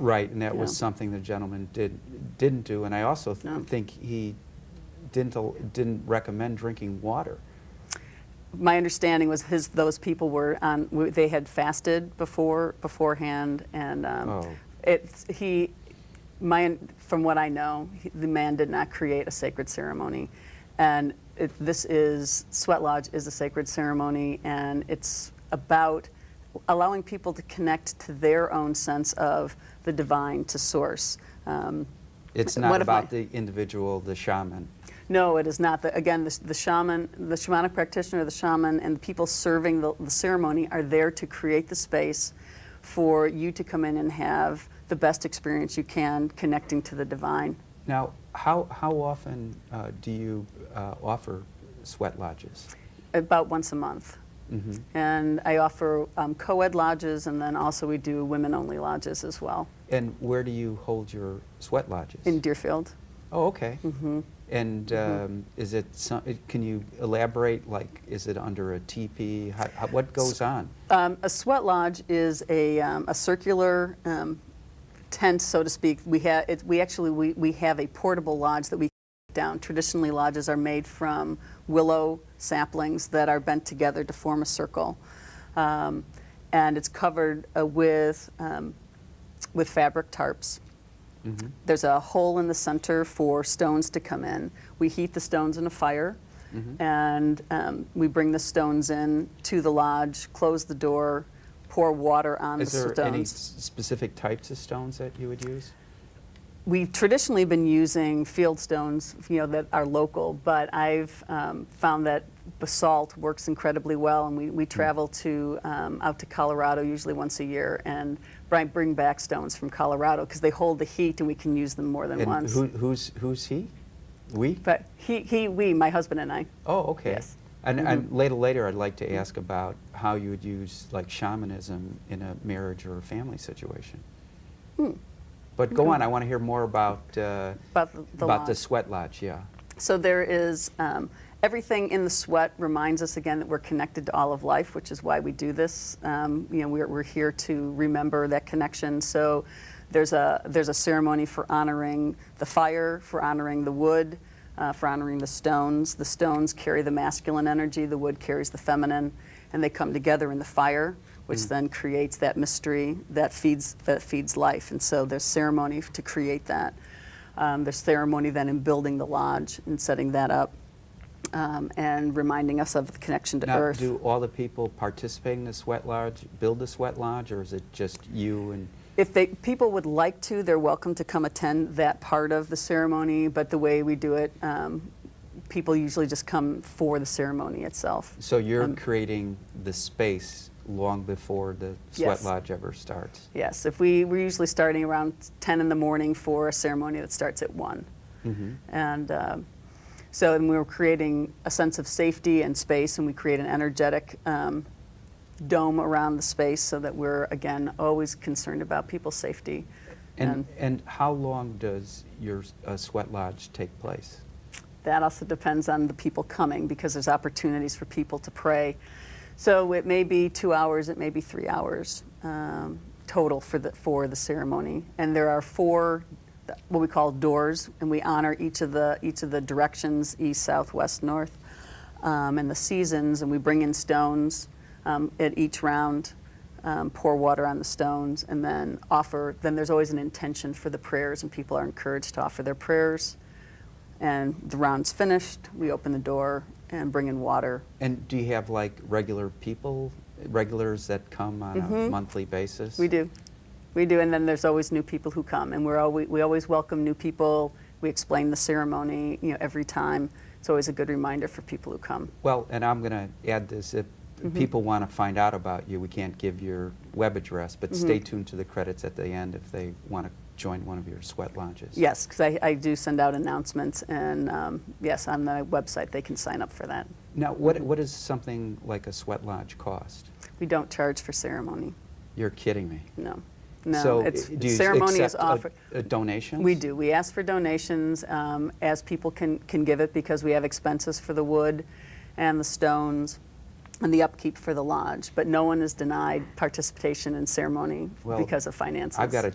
Right, and that Yeah. was something the gentleman didn't do, and I also No. think he didn't recommend drinking water. My understanding was those people were on, they had fasted beforehand, and Oh. from what I know, the man did not create a sacred ceremony, and Sweat Lodge is a sacred ceremony, and it's about allowing people to connect to their own sense of the divine, to source. It's not about the individual, the shaman. No, it is not. Again, the shaman, the shamanic practitioner, the shaman, and the people serving the ceremony are there to create the space for you to come in and have the best experience you can connecting to the divine. Now, how often do you offer sweat lodges? About once a month. Mm-hmm. And I offer co-ed lodges, and then also we do women-only lodges as well. And where do you hold your sweat lodges? In Deerfield. Oh, okay. Mm-hmm. And is it can you elaborate, like, is it under a teepee? What goes on? A sweat lodge is a circular tent, so to speak. We have a portable lodge that we take down. Traditionally, lodges are made from willow saplings that are bent together to form a circle, and it's covered with fabric tarps. Mm-hmm. There's a hole in the center for stones to come in. We heat the stones in a fire, mm-hmm. and we bring the stones in to the lodge, close the door, pour water on the stones. Is there any specific types of stones that you would use? We've traditionally been using field stones, that are local, but I've found that basalt works incredibly well, and we travel out to Colorado usually once a year, and bring back stones from Colorado because they hold the heat and we can use them more than once. Who's he? We? But we, my husband and I. Oh, okay. Yes. And, Mm-hmm. and later I'd like to ask about how you would use, like, shamanism in a marriage or a family situation. But go on, I want to hear more about the sweat lodge, yeah. So there is, everything in the sweat reminds us again that we're connected to all of life, which is why we do this. We're here to remember that connection. So there's a ceremony for honoring the fire, for honoring the wood, for honoring the stones. The stones carry the masculine energy, the wood carries the feminine, and they come together in the fire, which then creates that mystery that feeds life. And so there's ceremony to create that. There's ceremony then in building the lodge and setting that up, and reminding us of the connection to earth. Do all the people participating in the sweat lodge build the sweat lodge, or is it just you and... If people would like to, they're welcome to come attend that part of the ceremony, but the way we do it, people usually just come for the ceremony itself. So you're creating the space long before the sweat lodge ever starts? Yes. We're usually starting around 10 in the morning for a ceremony that starts at 1. Mm-hmm. And so we're creating a sense of safety and space, and we create an energetic dome around the space so that we're, again, always concerned about people's safety. And how long does your sweat lodge take place? That also depends on the people coming, because there's opportunities for people to pray. So it may be 2 hours, it may be 3 hours total for the ceremony. And there are 4 what we call doors, and we honor each of the directions, east, south, west, north, and the seasons, and we bring in stones at each round, pour water on the stones, and then offer. Then there's always an intention for the prayers, and people are encouraged to offer their prayers. And the round's finished, we open the door and bring in water. And do you have, like, regulars that come on a monthly basis? We do. We do, and then there's always new people who come, and we always welcome new people. We explain the ceremony, every time. It's always a good reminder for people who come. Well, and I'm going to add this. If people want to find out about you, we can't give your web address, but stay tuned to the credits at the end if they want to join one of your sweat lodges. Yes, because I do send out announcements, and yes, on the website they can sign up for that. Now, what does something like a sweat lodge cost? We don't charge for ceremony. You're kidding me. No. No, so do you ceremony accept is offered. Donations? We do. We ask for donations as people can give it, because we have expenses for the wood and the stones and the upkeep for the lodge. But no one is denied participation in ceremony because of finances. I've got a